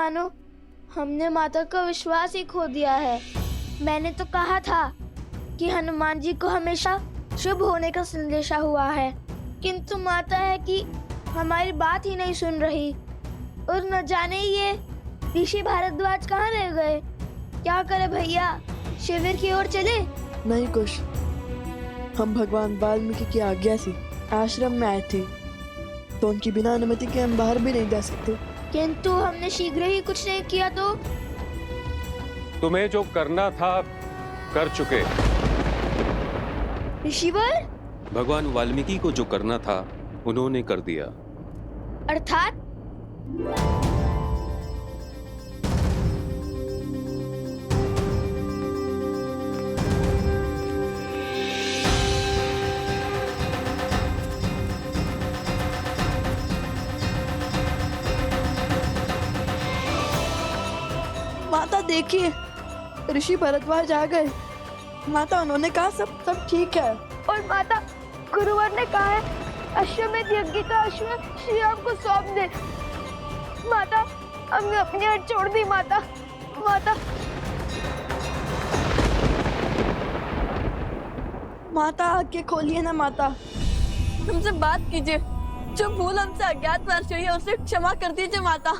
मानो हमने माता का विश्वास ही खो दिया है। मैंने तो कहा था कि हनुमान जी को हमेशा शुभ होने का संदेशा हुआ है, किंतु माता है कि हमारी बात ही नहीं सुन रही। और न जाने ये ऋषि भारद्वाज कहाँ रह गए। क्या करे भैया, शिविर की ओर चले? नहीं कुश, हम भगवान वाल्मीकि की आज्ञा से आश्रम में आए थे, तो उनकी बिना अनुमति के हम बाहर भी नहीं जा सकते। किंतु हमने शीघ्र ही कुछ नहीं किया तो? तुम्हें जो करना था कर चुके। ऋषिवर? भगवान वाल्मीकि को जो करना था उन्होंने कर दिया। अर्थात? माता देखिए, ऋषि भरद्वाज आ गए। माता, उन्होंने कहा सब ठीक है। और माता, गुरुवर ने कहा है अश्वमेध यज्ञ का अश्व श्री राम को सौंप दे। माता, हमने अपनी हट छोड़ दी। माता, माता, माता आंखें खोलिए ना माता, हमसे बात कीजिए। जो भूल हमसे अज्ञात वर्ष हुई है उसे क्षमा कर दीजिए माता।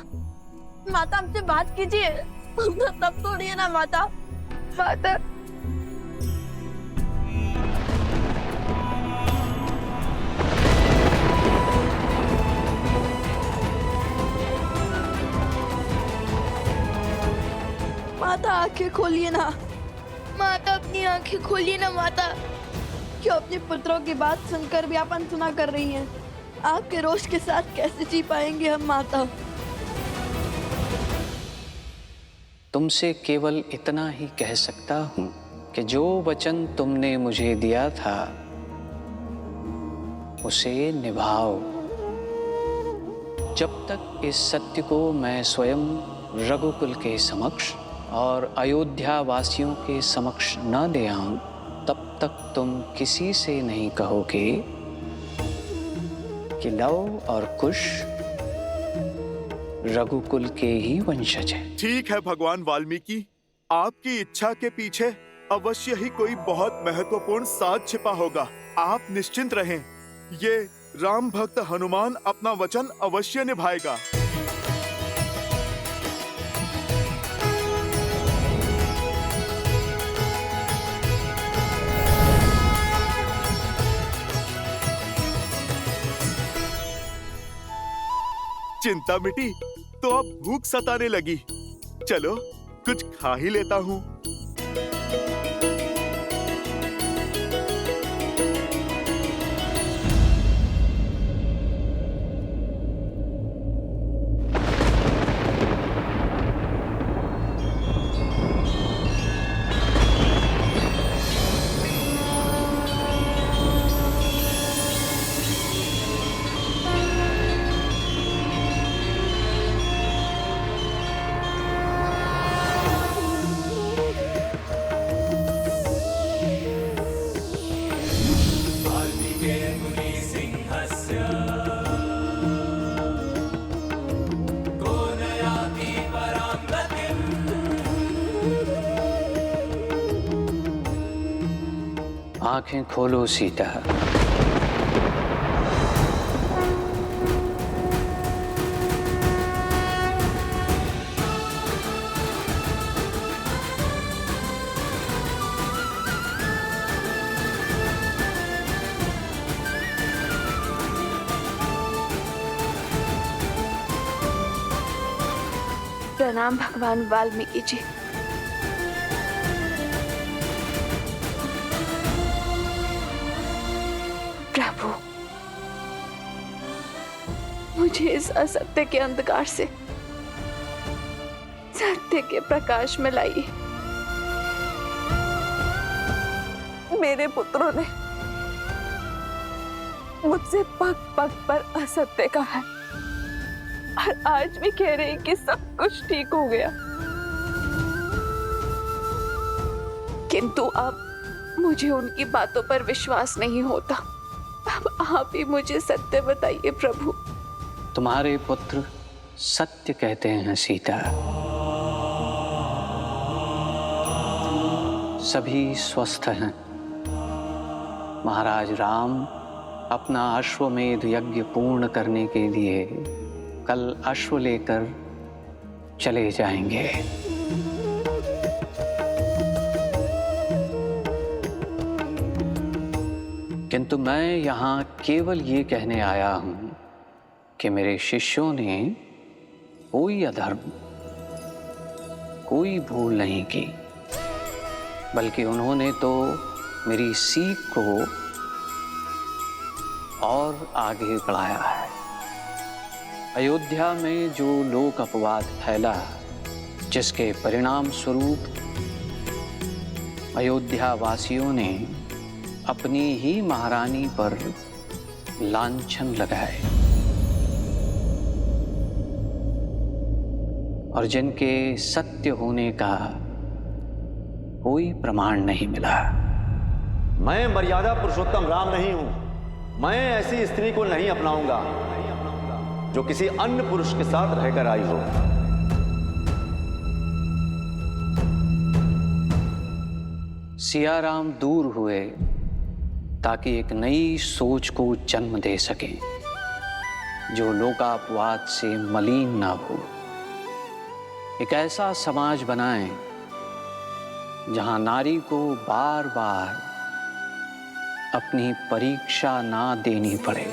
माता, हमसे बात कीजिए, हमको तब तोड़िए ना माता। माता, माता आंखें खोलिए ना। माता अपनी आंखें खोलिए ना माता। क्यों अपने पुत्रों की बात सुनकर भी आप अनसुना कर रही हैं? आपके रोष के साथ कैसे जी पाएंगे हम माता? तुमसे केवल इतना ही कह सकता हूं कि जो वचन तुमने मुझे दिया था उसे निभाओ। जब तक इस सत्य को मैं स्वयं रघुकुल के समक्ष और अयोध्या वासियों के समक्ष न ले आऊं, तब तक तुम किसी से नहीं कहोगे कि लव और कुश रघुकुल के ही वंशज है। ठीक है भगवान वाल्मीकि, आपकी इच्छा के पीछे अवश्य ही कोई बहुत महत्वपूर्ण साध छिपा होगा। आप निश्चिंत रहें, ये राम भक्त हनुमान अपना वचन अवश्य निभाएगा। चिंता मिटी तो अब भूख सताने लगी। चलो कुछ खा ही लेता हूँ। आंखें खोलो सीता। प्रणाम भगवान वाल्मीकि जी। प्रभु, मुझे इस असत्य के अंधकार से सत्य के प्रकाश में लाइए। मेरे पुत्रों ने मुझसे पग पग पर असत्य कहा है और आज भी कह रहे हैं कि सब कुछ ठीक हो गया, किंतु अब मुझे उनकी बातों पर विश्वास नहीं होता। अब आप ही मुझे सत्य बताइए प्रभु। तुम्हारे पुत्र सत्य कहते हैं सीता। सभी स्वस्थ हैं। महाराज राम अपना अश्वमेध यज्ञ पूर्ण करने के लिए कल अश्व लेकर चले जाएंगे। किंतु मैं यहाँ केवल ये कहने आया हूँ कि मेरे शिष्यों ने कोई अधर्म, कोई भूल नहीं की, बल्कि उन्होंने तो मेरी सीख को और आगे बढ़ाया है। अयोध्या में जो लोक अपवाद फैला, जिसके परिणाम स्वरूप अयोध्या वासियों ने अपनी ही महारानी पर लांछन लगाए और जिनके सत्य होने का कोई प्रमाण नहीं मिला। मैं मर्यादा पुरुषोत्तम राम नहीं हूं। मैं ऐसी स्त्री को नहीं अपनाऊंगा जो किसी अन्य पुरुष के साथ रहकर आई हो। सियाराम दूर हुए ताकि एक नई सोच को जन्म दे सके जो लोकापवाद से मलिन ना हो। एक ऐसा समाज बनाएं जहां नारी को बार बार अपनी परीक्षा ना देनी पड़े।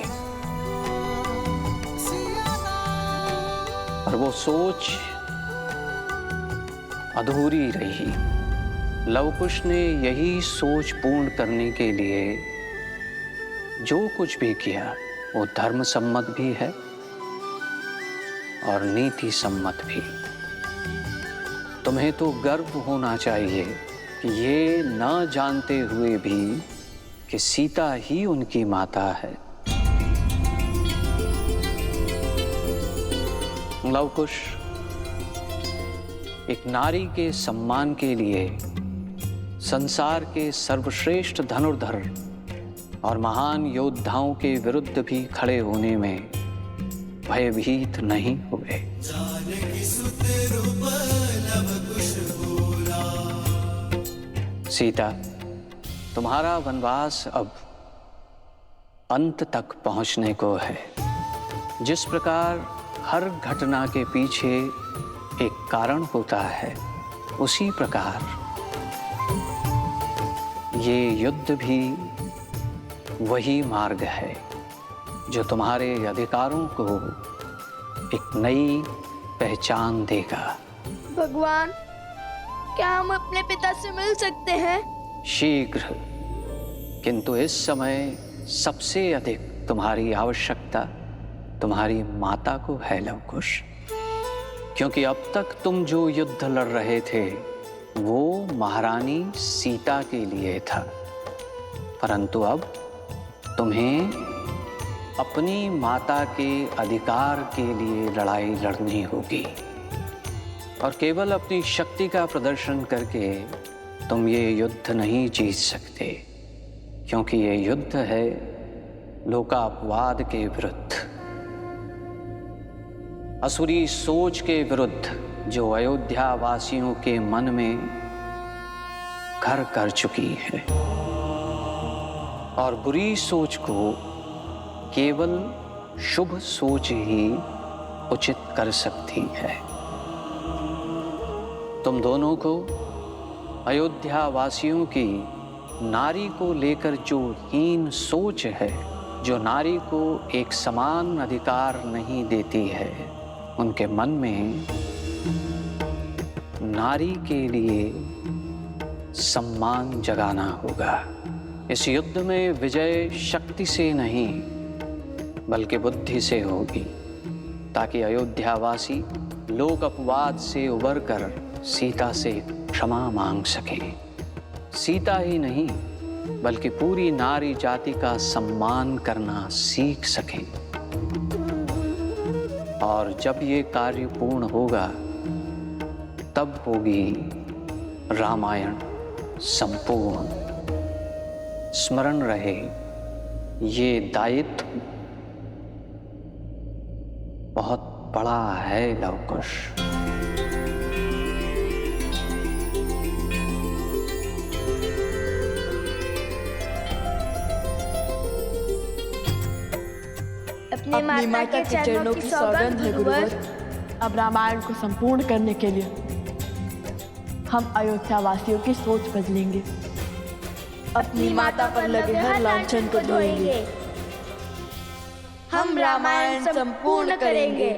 और वो सोच अधूरी रही। लवकुश ने यही सोच पूर्ण करने के लिए जो कुछ भी किया वो धर्म सम्मत भी है और नीति सम्मत भी। तुम्हें तो गर्व होना चाहिए कि ये न जानते हुए भी कि सीता ही उनकी माता है। लवकुश, एक नारी के सम्मान के लिए संसार के सर्वश्रेष्ठ धनुर्धर और महान योद्धाओं के विरुद्ध भी खड़े होने में भयभीत नहीं हुए। सीता, तुम्हारा वनवास अब अंत तक पहुंचने को है। जिस प्रकार हर घटना के पीछे एक कारण होता है, उसी प्रकार ये युद्ध भी वही मार्ग है जो तुम्हारे अधिकारों को एक नई पहचान देगा। भगवान, क्या हम अपने पिता से मिल सकते हैं? शीघ्र, किंतु इस समय सबसे अधिक तुम्हारी आवश्यकता तुम्हारी माता को है लवकुश। क्योंकि अब तक तुम जो युद्ध लड़ रहे थे वो महारानी सीता के लिए था, परंतु अब तुम्हें अपनी माता के अधिकार के लिए लड़ाई लड़नी होगी। और केवल अपनी शक्ति का प्रदर्शन करके तुम ये युद्ध नहीं जीत सकते, क्योंकि ये युद्ध है लोकापवाद के विरुद्ध, असुरी सोच के विरुद्ध जो अयोध्या वासियों के मन में घर कर चुकी है। और बुरी सोच को केवल शुभ सोच ही उचित कर सकती है। तुम दोनों को अयोध्या वासियों की नारी को लेकर जो हीन सोच है, जो नारी को एक समान अधिकार नहीं देती है, उनके मन में नारी के लिए सम्मान जगाना होगा। इस युद्ध में विजय शक्ति से नहीं बल्कि बुद्धि से होगी, ताकि अयोध्यावासी लोक अपवाद से उबरकर सीता से क्षमा मांग सके। सीता ही नहीं बल्कि पूरी नारी जाति का सम्मान करना सीख सके। और जब ये कार्य पूर्ण होगा तब होगी रामायण संपूर्ण। स्मरण रहे, ये दायित्व बहुत बड़ा है है लवकुश। अपनी माता के चरणों की सौगंध है गुरुवर। अब रामायण को संपूर्ण करने के लिए हम अयोध्या वासियों की सोच बदलेंगे। अपनी माता पर लगे हर लांछन को धोएंगे। हम रामायण संपूर्ण करेंगे।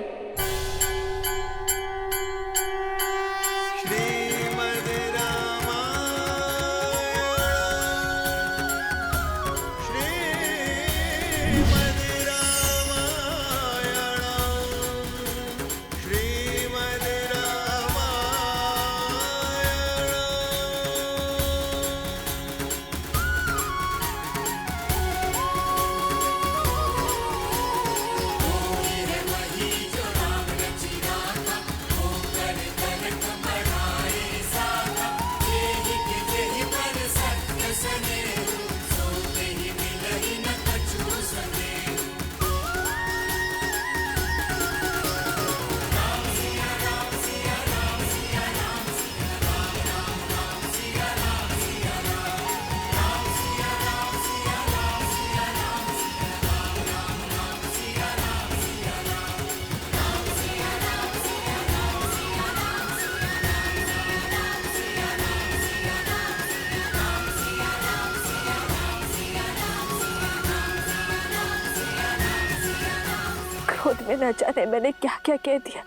क्रोध में न जाने मैंने क्या क्या कह दिया,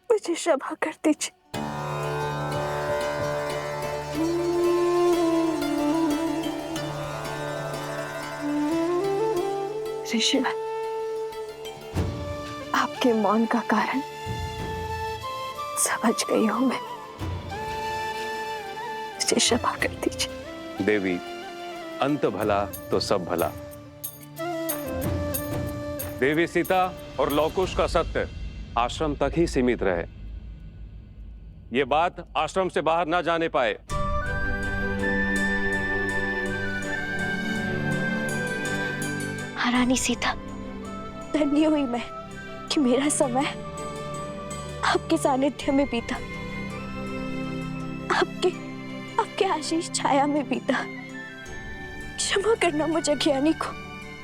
मुझे क्षमा कर दीजिए। ऋषिवर, आपके मौन का कारण समझ गई हूं मैं, मुझे क्षमा कर दीजिए। देवी, अंत भला तो सब भला। देवी सीता और लवकुश का सत्य आश्रम तक ही सीमित रहे। ये बात आश्रम से बाहर ना जाने पाए। महारानी सीता, धन्य हुई मैं कि मेरा समय आपके सानिध्य में बीता, आपके आशीष छाया में बीता। क्षमा करना मुझे ज्ञानी को।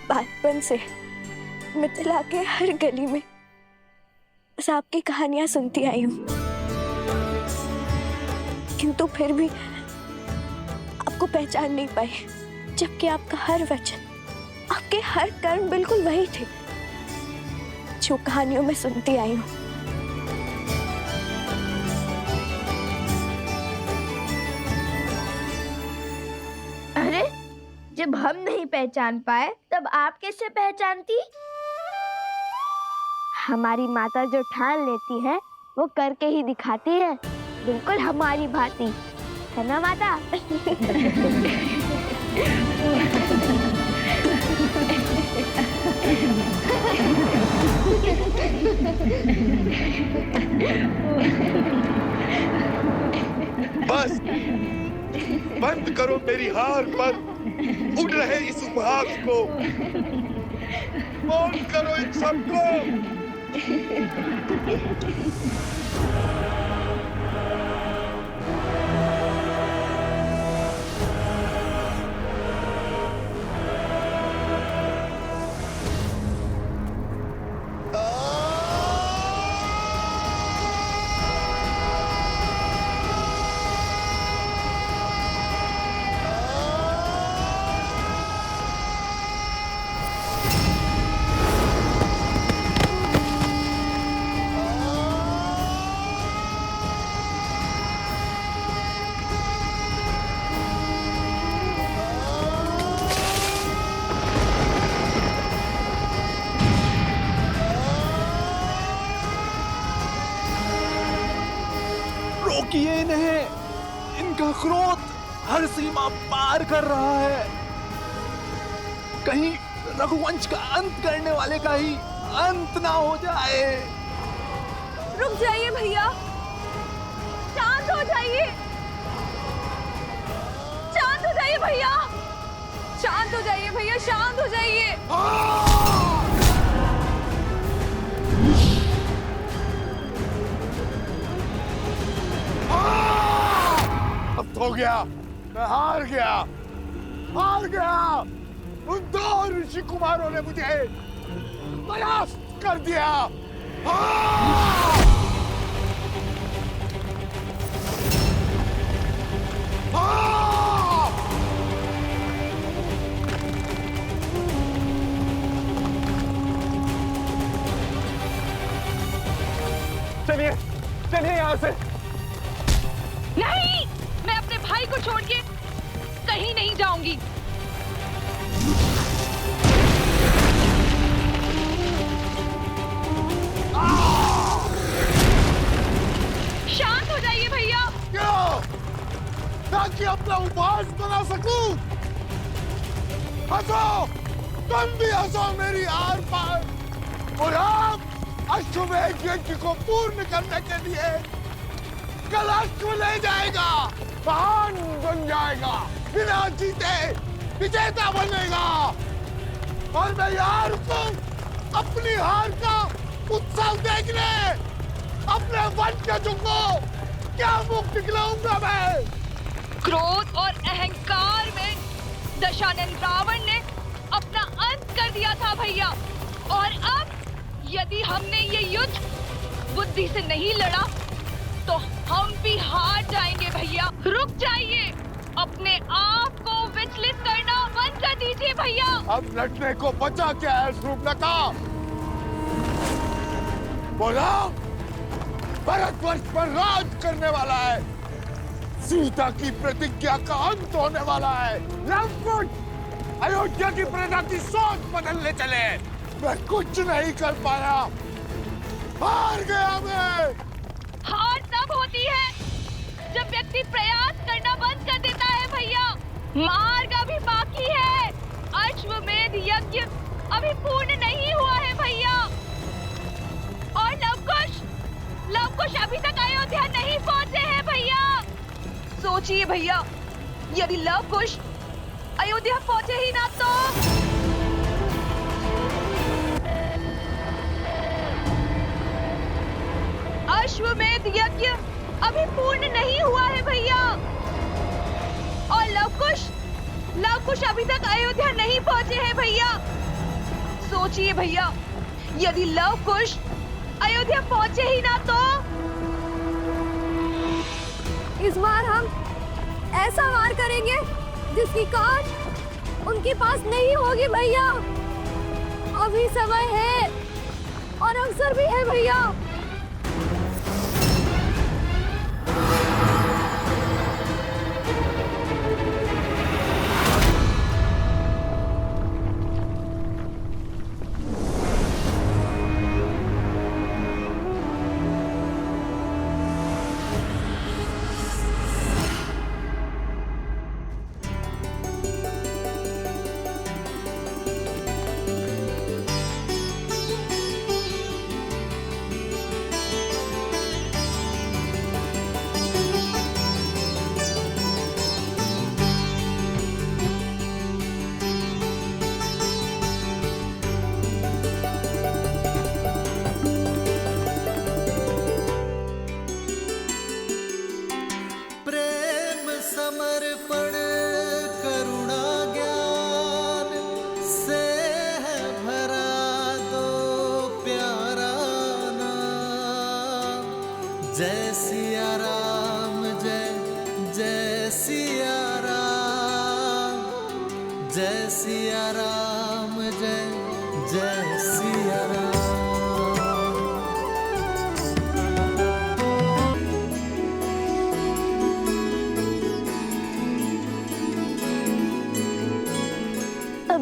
बचपन से मिथिला के हर गली में बस आपकी कहानियां सुनती आई हूं, किंतु फिर भी आपको पहचान नहीं पाई, जबकि आपका हर वचन, आपके हर कर्म बिल्कुल वही थे जो कहानियों में सुनती आई हूं। अरे, जब हम नहीं पहचान पाए तब आप कैसे पहचानती? हमारी माता जो ठान लेती है वो करके ही दिखाती है, बिल्कुल हमारी भांति, है ना माता? बस बंद करो मेरी हार पर उड़ रहे इस उपहास को, मौन करो इन सबको। रोकिए इन्हें, इनका क्रोध हर सीमा पार कर रहा है। कहीं रघुवंश का अंत करने वाले का ही अंत ना हो जाए। रुक जाइए भैया, शांत हो जाइए, शांत हो जाइए भैया, शांत हो जाइए भैया, शांत हो जाइए। हो गया, मैं हार गया, हार गया। उन दो ऋषि कुमारों ने मुझे परास्त कर दिया। हाँ! हाँ! चलिए चलिए यहाँ से। नहीं, मैं अपने भाई को छोड़ के कहीं नहीं जाऊंगी। शांत हो जाइए भैया। क्यों? ताकि अपना उपवास बना सकूं। हंसो, तुम भी हंसो मेरी हार पर। और आप अश्वमेध यज्ञ को पूर्ण करने के लिए कल अश्व ले जाएगा, महान बन जाएगा, बिना जीते विजेता बनेगा। और मैं यार को अपनी हार का उत्सव देखने अपने वंशजों को क्या मुख दिखलाऊंगा मैं। क्रोध और अहंकार में दशानन रावण ने अपना अंत कर दिया था भैया। और अब यदि हमने ये युद्ध बुद्धि से नहीं लड़ा तो हम भी हार जाएंगे भैया। रुक जाइए, अपने आप को विचलित करना बंद कर दीजिए भैया। अब लड़ने को बचा क्या है शूर्पणखा? बोला, भारतवर्ष पर राज करने वाला है, सीता की प्रतिज्ञा का अंत होने वाला है। लवकुश अयोध्या की प्रजा की सोच बदलने चले। मैं कुछ नहीं कर पाया, हार गया मैं। हार तब होती है जब व्यक्ति प्रयास करना बंद कर देता है भैया। मार्ग अभी बाकी है, अश्वमेध यज्ञ अभी पूर्ण नहीं हुआ है भैया। और लवकुश अभी तक अयोध्या नहीं पहुंचे हैं भैया। सोचिए भैया, यदि लवकुश अयोध्या पहुंचे ही ना तो अश्वमेध यज्ञ अभी पूर्ण नहीं हुआ है भैया। और लवकुश अभी तक अयोध्या नहीं पहुंचे हैं भैया। सोचिए भैया, यदि लवकुश अयोध्या पहुंचे ही ना तो इस बार हम ऐसा वार करेंगे जिसकी काट उनके पास नहीं होगी भैया। अभी समय है और अवसर भी है भैया।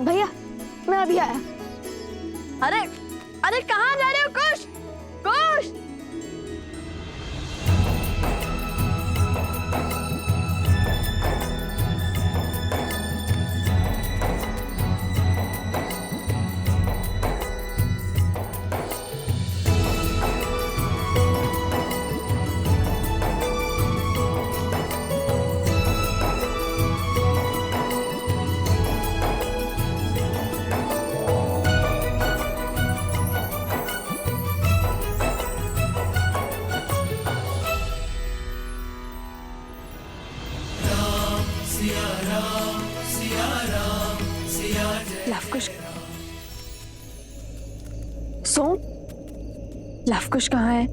भैया, मैं अभी आया। अरे कहाँ जा रहे हो कुश? कुश! कुश कहाँ है?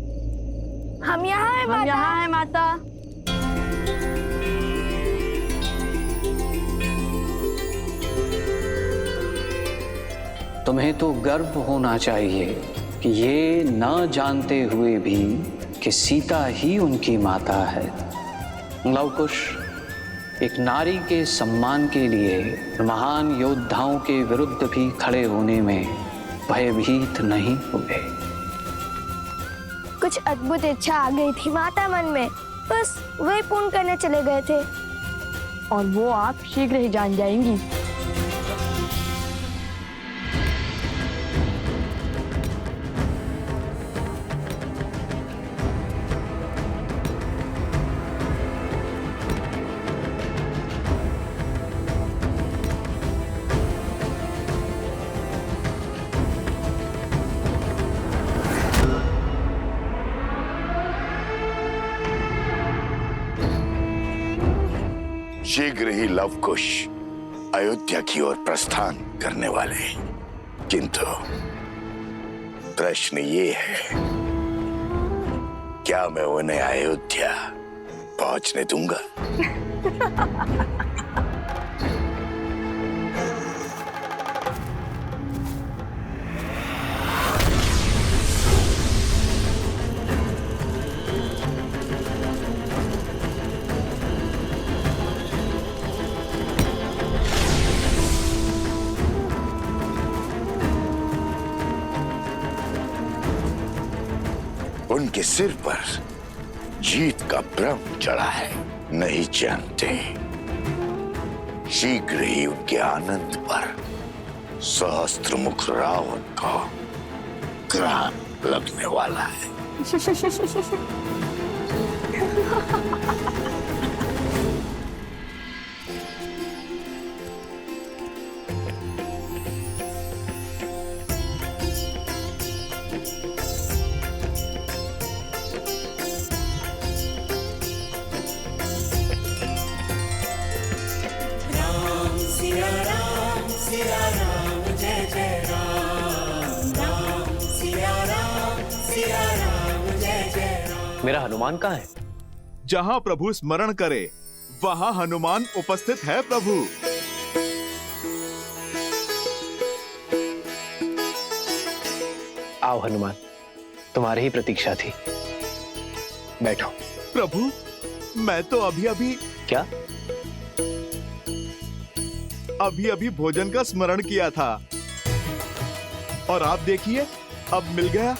हम यहाँ हैं हम माता। यहाँ है माता। तुम्हें तो गर्व होना चाहिए कि ये न जानते हुए भी कि सीता ही उनकी माता है। लवकुश, एक नारी के सम्मान के लिए महान योद्धाओं के विरुद्ध भी खड़े होने में भयभीत नहीं हुए। कुछ अद्भुत इच्छा आ गई थी माता मन में, बस वही पूर्ण करने चले गए थे। और वो आप शीघ्र ही जान जाएंगी। शीघ्र ही लवकुश अयोध्या की ओर प्रस्थान करने वाले हैं, किंतु प्रश्न ये है, क्या मैं उन्हें अयोध्या पहुंचने दूंगा? उनके सिर पर जीत का भ्रम चढ़ा है, नहीं जानते शीघ्र ही उनके आनंद पर सहस्त्रमुख रावण का ग्राण लगने वाला है। मेरा हनुमान कहाँ है? जहाँ प्रभु स्मरण करे वहाँ हनुमान उपस्थित है प्रभु। आओ हनुमान, तुम्हारी ही प्रतीक्षा थी। बैठो। प्रभु, मैं तो अभी क्या? अभी भोजन का स्मरण किया था और आप देखिए अब मिल गया।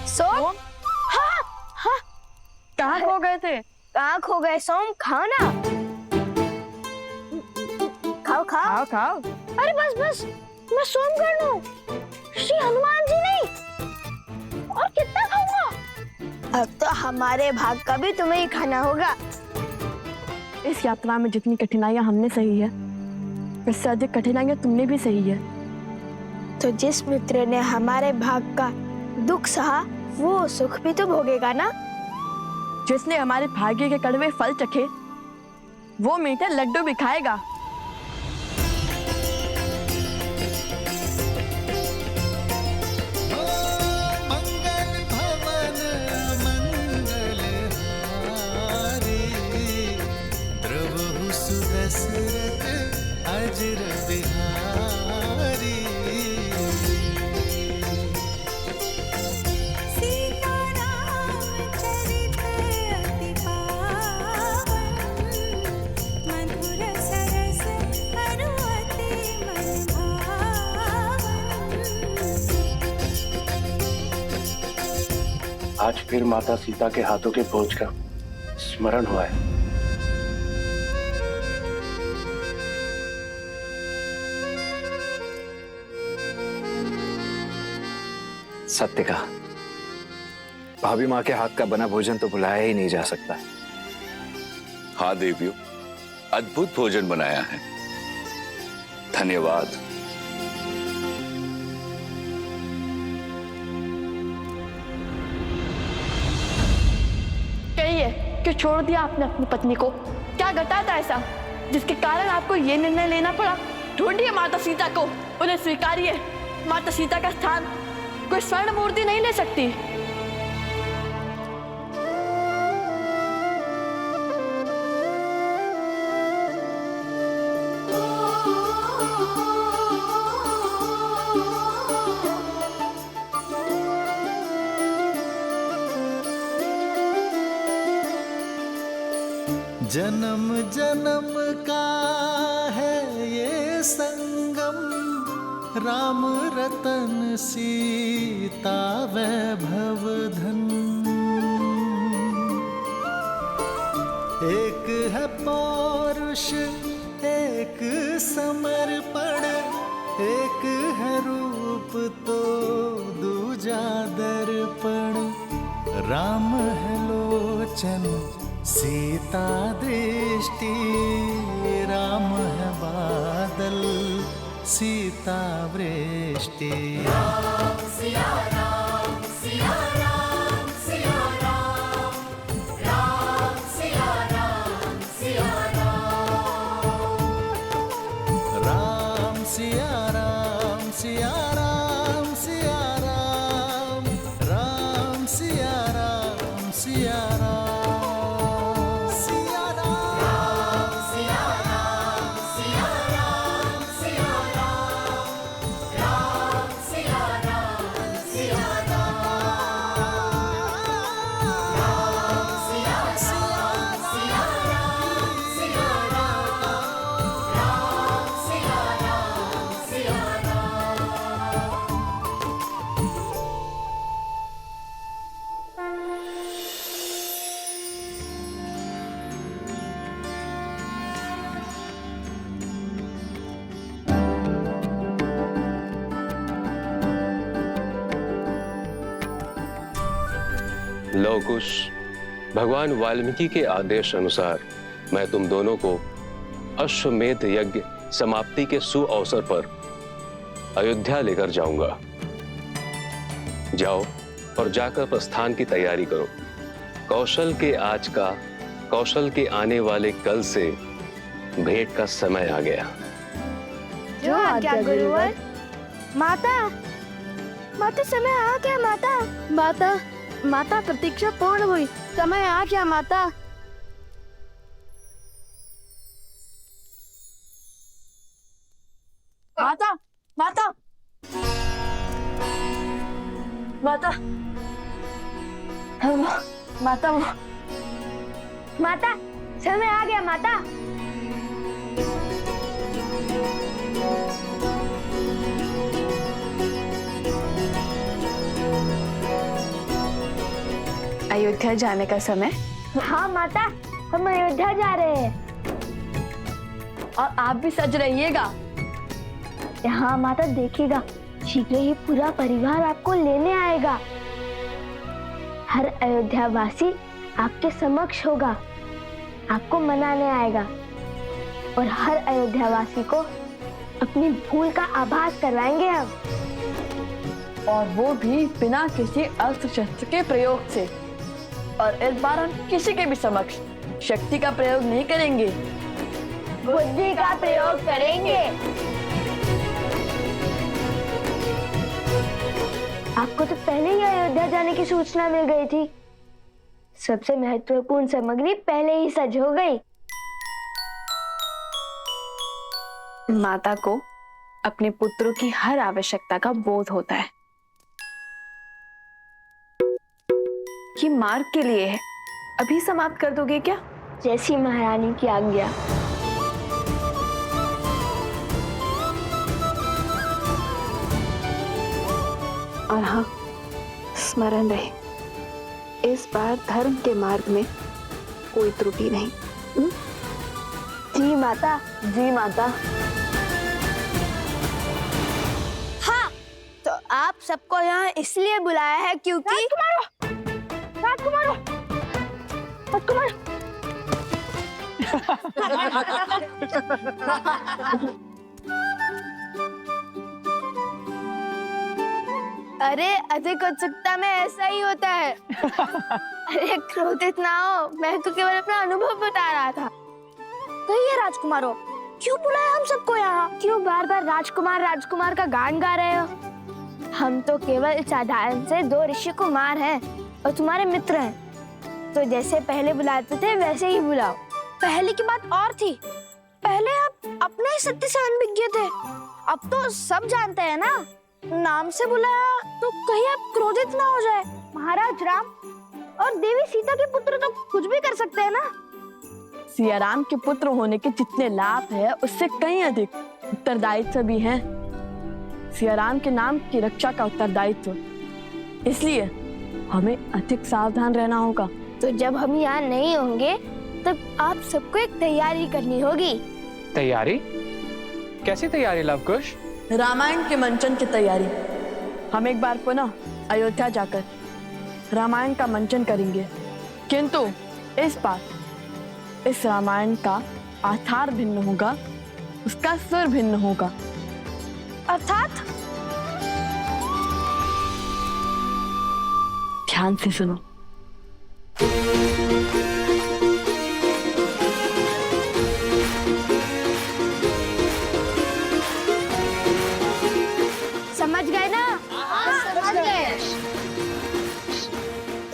सोम, हाँ हाँ, कहाँ खो गए थे? कहाँ खो गए सोम? खाओ ना, खाओ खाओ। खाओ खाओ। अरे बस बस, मैं सोम कर लूं, श्री हनुमान जी नहीं। और कितना खाऊंगा? अब तो हमारे भाग का भी तुम्हें ही खाना होगा। इस यात्रा में जितनी कठिनाइयां हमने सही है, इससे अधिक कठिनाइयां तुमने भी सही है। तो जिस मित्र ने हमारे भाग का दुख सहा, वो सुख भी तो भोगेगा ना। जिसने हमारे भाग्य के कड़वे फल चखे, वो मीठे लड्डू भी खाएगा। आज फिर माता सीता के हाथों के भोज का स्मरण हुआ है। सत्य कहा, भाभी माँ के हाथ का बना भोजन तो भुलाया ही नहीं जा सकता। हाँ देवियों, अद्भुत भोजन बनाया है। धन्यवाद। कहिए कि छोड़ दिया आपने अपनी पत्नी को? क्या घटा था ऐसा जिसके कारण आपको ये निर्णय लेना पड़ा? ढूंढिए माता सीता को, उन्हें स्वीकारिए। माता सीता का स्थान कोई स्वर्ण मूर्ति नहीं ले सकती। जन्म जन्म का है ये संगम, राम रतन सीता वैभव धन। एक है पौरुष एक समर्पण, एक है रूप तो दूजा दर्पण। राम है लोचन सीता दृष्टि, राम है बादल सीता वृष्टि। राम सिया राम सिया राम सिया राम, राम सिया राम सिया राम, राम सिया राम सिया राम सिया राम, राम सिया राम सिया राम। लव कुश, भगवान वाल्मीकि के आदेश अनुसार मैं तुम दोनों को अश्वमेध यज्ञ समाप्ति के सुअवसर पर अयोध्या लेकर जाऊंगा। जाओ और जाकर प्रस्थान की तैयारी करो। कौशल के आज का, कौशल के आने वाले कल से भेंट का समय आ गया। जो आज्ञा गुरुवर। माता, माता समय आ गया माता। माता, माता प्रतीक्षा पूर्ण हुई, समय आ गया माता। माता माता माता माता माता समय आ गया माता। अयोध्या जाने का समय? हाँ माता, हम अयोध्या जा रहे हैं। और आप भी सज रहिएगा। हाँ माता, देखिएगा शीघ्र ही पूरा परिवार आपको लेने आएगा। हर अयोध्या वासी आपके समक्ष होगा, आपको मनाने आएगा और हर अयोध्या वासी को अपनी भूल का आभास करवाएंगे हम। और वो भी बिना किसी अस्त्र शस्त्र के प्रयोग से। और इस बार हम किसी के भी समक्ष शक्ति का प्रयोग नहीं करेंगे, बुद्धि का प्रयोग करेंगे। आपको तो पहले ही अयोध्या जाने की सूचना मिल गई थी। सबसे महत्वपूर्ण सामग्री पहले ही सज हो गई। माता को अपने पुत्रों की हर आवश्यकता का बोध होता है। ये मार्ग के लिए है, अभी समाप्त कर दोगे क्या? जैसी महारानी की आज्ञा। और हाँ, स्मरण रहे, इस बार धर्म के मार्ग में कोई त्रुटि नहीं। जी माता। जी माता। हाँ, तो आप सबको यहाँ इसलिए बुलाया है क्योंकि राजकुमार, अरे अधिक उत्सुकता में ऐसा ही होता है। अरे क्रोधित ना हो, मैं तो केवल अपना अनुभव बता रहा था। कहिए राजकुमारों, क्यों बुलाया हम सबको यहाँ? क्यों बार बार राजकुमार राजकुमार का गान गा रहे हो? हम तो केवल साधारण से 2 ऋषि कुमार हैं और तुम्हारे मित्र हैं। तो जैसे पहले बुलाते थे वैसे ही बुलाओ। पहले की बात और थी, पहले आप अपने ही सत्य से अनभिज्ञ थे, अब तो सब जानते हैं ना। नाम से बुलाया तो कहीं आप क्रोधित ना हो जाए। महाराज राम और देवी सीता के पुत्र तो कुछ भी कर सकते हैं ना। सिया राम के पुत्र होने के जितने लाभ है उससे कहीं अधिक उत्तरदायित्व भी है। सिया राम के नाम की रक्षा का उत्तरदायित्व, इसलिए हमें अधिक सावधान रहना होगा। तो जब हम यहाँ नहीं होंगे तब आप सबको एक तैयारी करनी होगी। तैयारी? कैसी तैयारी लवकुश? रामायण के मंचन की तैयारी। हम एक बार पुनः अयोध्या जाकर रामायण का मंचन करेंगे, किंतु इस बार इस रामायण का आधार भिन्न होगा, उसका सुर भिन्न होगा। अर्थात? ध्यान से सुनो। समझ गए ना? समझ गए।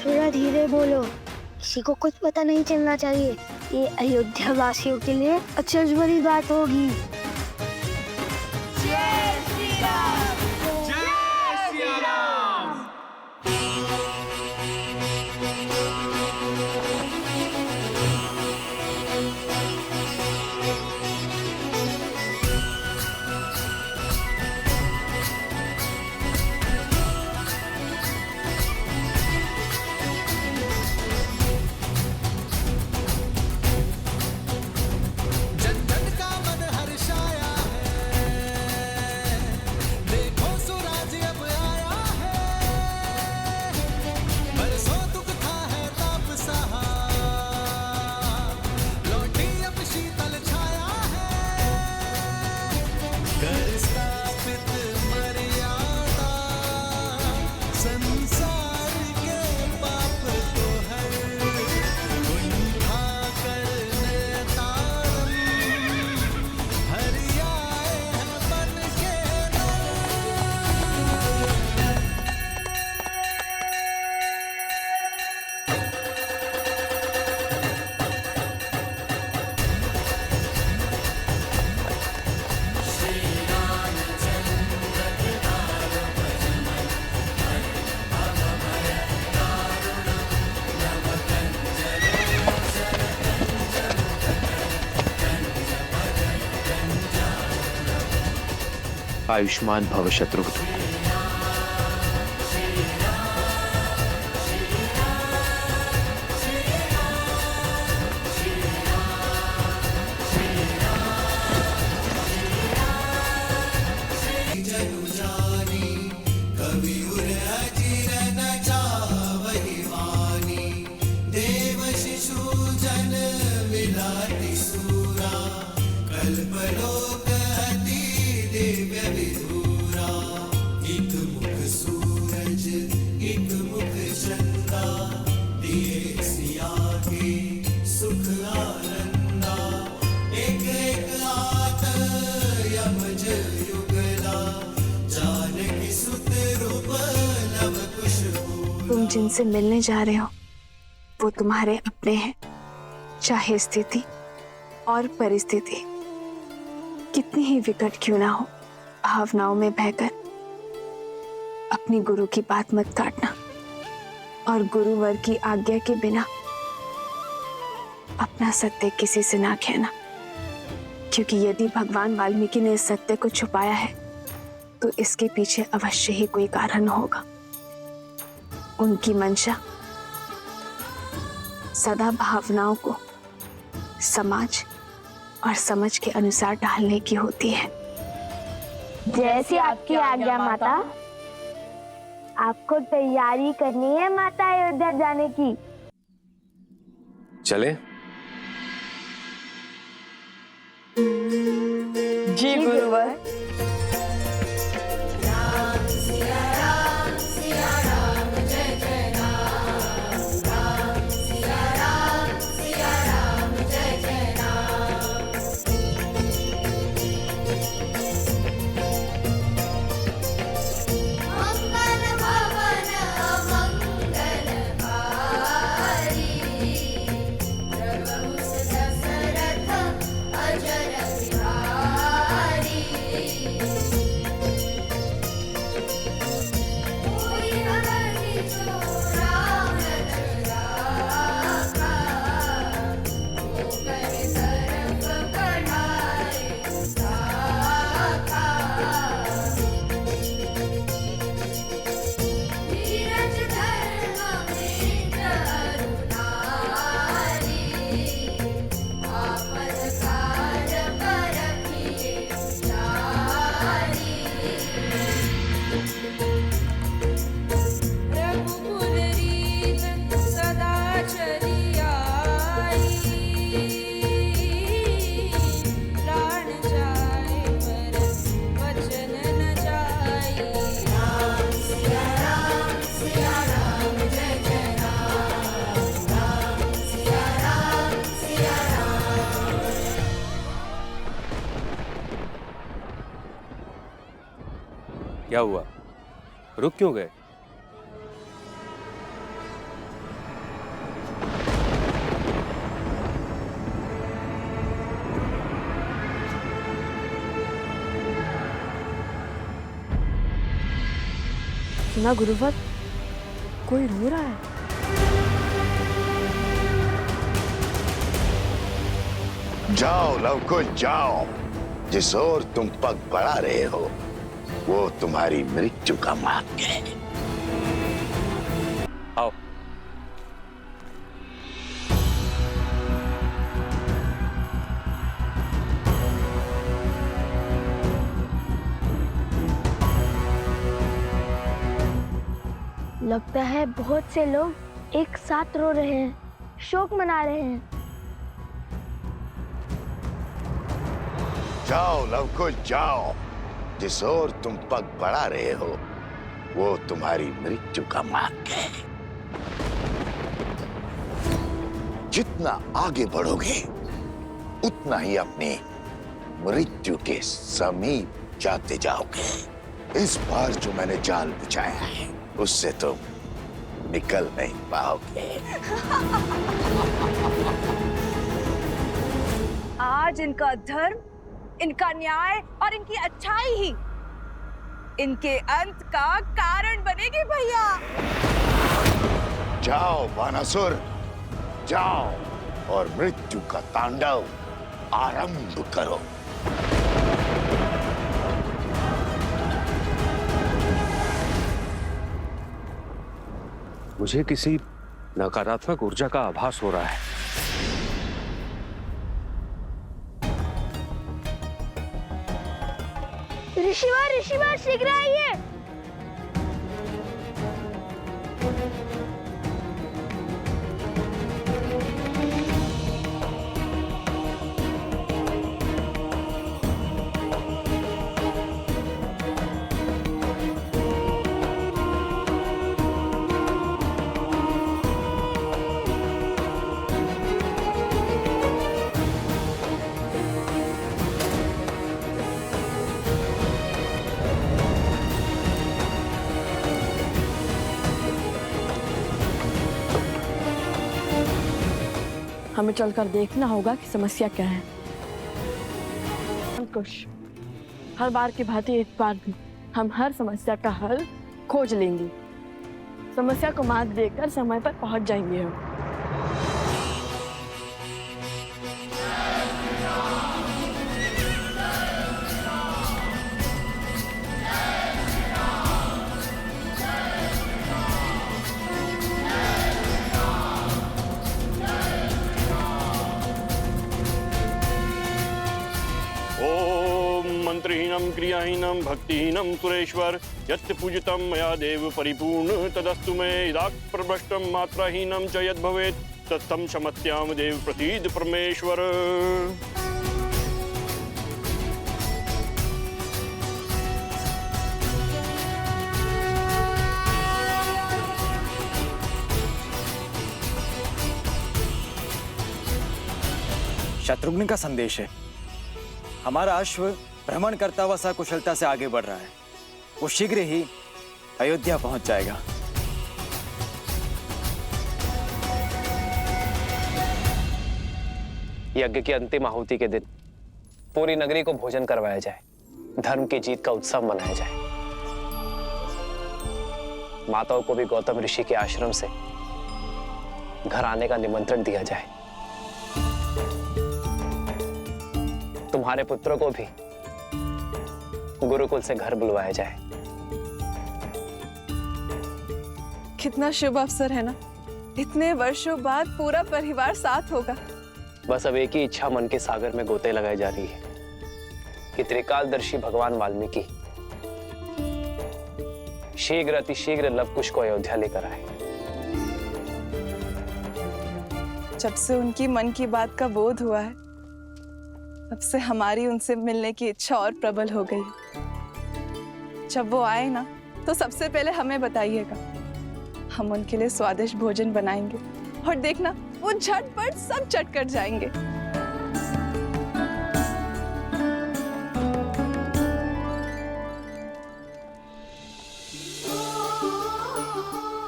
थोड़ा धीरे बोलो, किसी को कुछ पता नहीं चलना चाहिए। ये अयोध्या वासियों के लिए अचरज भरी बात होगी। जय श्री राम। जय श्री राम। आयुष्मान भव शत्रुघ्न। तुम जिनसे मिलने जा रहे हो वो तुम्हारे अपने हैं, चाहे स्थिति और परिस्थिति कितनी ही विकट क्यों ना हो। भावनाओं में बहकर अपनी गुरु की बात मत काटना और गुरुवर की आज्ञा के बिना अपना सत्य किसी से ना कहना, क्योंकि यदि भगवान वाल्मीकि ने इस सत्य को छुपाया है तो इसके पीछे अवश्य ही कोई कारण होगा। उनकी मंशा सदा भावनाओं को समाज और समझ के अनुसार ढालने की होती है। जैसी आपकी आज्ञा माता। आपको तैयारी करनी है माता अयोध्या जाने की। चले? जी गुरुवर। राम सिया राम क्या हुआ? रुक क्यों गए? सुना गुरुवर, कोई रो रहा है। जाओ लवकुश जाओ, जिस ओर तुम पग बढ़ा रहे हो वो तुम्हारी मृत्यु का मार्ग है। आओ। लगता है बहुत से लोग एक साथ रो रहे हैं, शोक मना रहे हैं। जाओ लवकुश जाओ, जिस ओर तुम पग बढ़ा रहे हो वो तुम्हारी मृत्यु का मार्ग है। जितना आगे बढ़ोगे उतना ही अपनी मृत्यु के समीप जाते जाओगे। इस बार जो मैंने जाल बिछाया है उससे तुम निकल नहीं पाओगे। आज इनका धर्म, इनका न्याय और इनकी अच्छाई ही इनके अंत का कारण बनेगी भैया। जाओ बानासुर, जाओ और मृत्यु का तांडव आरंभ करो। मुझे किसी नकारात्मक ऊर्जा का आभास हो रहा है। ऋषिवर शीघ्र आइए। हमें चलकर देखना होगा कि समस्या क्या है। अंकुश, हर बार की भांति इस बार भी हम हर समस्या का हल खोज लेंगे। समस्या को मात देकर समय पर पहुंच जाएंगे हम। मंत्रहीनम क्रियाहीनम भक्तिहीनम सुरेश्वर यत् पूजितं मया देव परिपूर्ण तदस्तु मे इदाक प्रभ्रष्टं मात्राहीनम च यद् भवेत् तत्तं क्षमत्याम देव प्रतीद परमेश्वर। शत्रुघ्न का संदेश है। हमारा अश्व भ्रमण करता हुआ सकुशलता से आगे बढ़ रहा है। वो शीघ्र ही अयोध्या पहुंच जाएगा। यज्ञ की अंतिम आहुति के दिन पूरी नगरी को भोजन करवाया जाए, धर्म की जीत का उत्सव मनाया जाए। माताओं को भी गौतम ऋषि के आश्रम से घर आने का निमंत्रण दिया जाए। तुम्हारे पुत्रों को भी गुरुकुल से घर बुलवाया जाए। कितना शुभ अवसर है ना, इतने वर्षों बाद पूरा परिवार साथ होगा। बस अब एक ही इच्छा मन के सागर में गोते लगाई जा रही है कि त्रिकालदर्शी भगवान वाल्मीकि शीघ्र अतिशीघ्र लवकुश को अयोध्या लेकर आए। जब से उनकी मन की बात का बोध हुआ है तब से हमारी उनसे मिलने की इच्छा और प्रबल हो गई। जब वो आए ना तो सबसे पहले हमें बताइएगा, हम उनके लिए स्वादिष्ट भोजन बनाएंगे और देखना वो झटपट सब चट कर जाएंगे।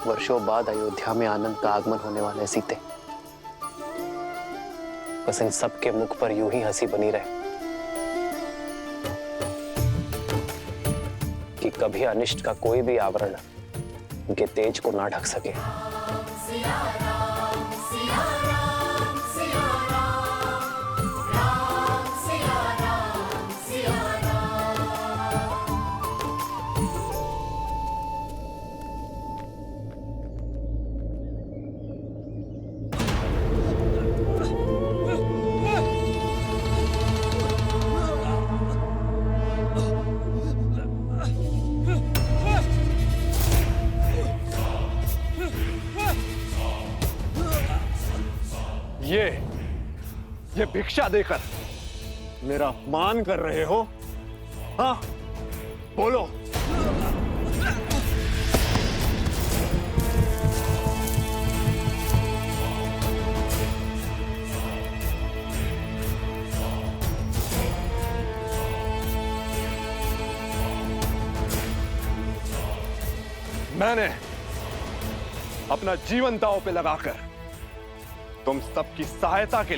वर्षों बाद अयोध्या में आनंद का आगमन होने वाला है सीते। बस इन सब के मुख पर यूं ही हंसी बनी रहे कि कभी अनिष्ट का कोई भी आवरण उनके तेज को ना ढक सके। ये भिक्षा देकर मेरा अपमान कर रहे हो? हाँ, बोलो। मैंने अपना जीवन दांव पे लगाकर तुम सबकी सहायता के लिए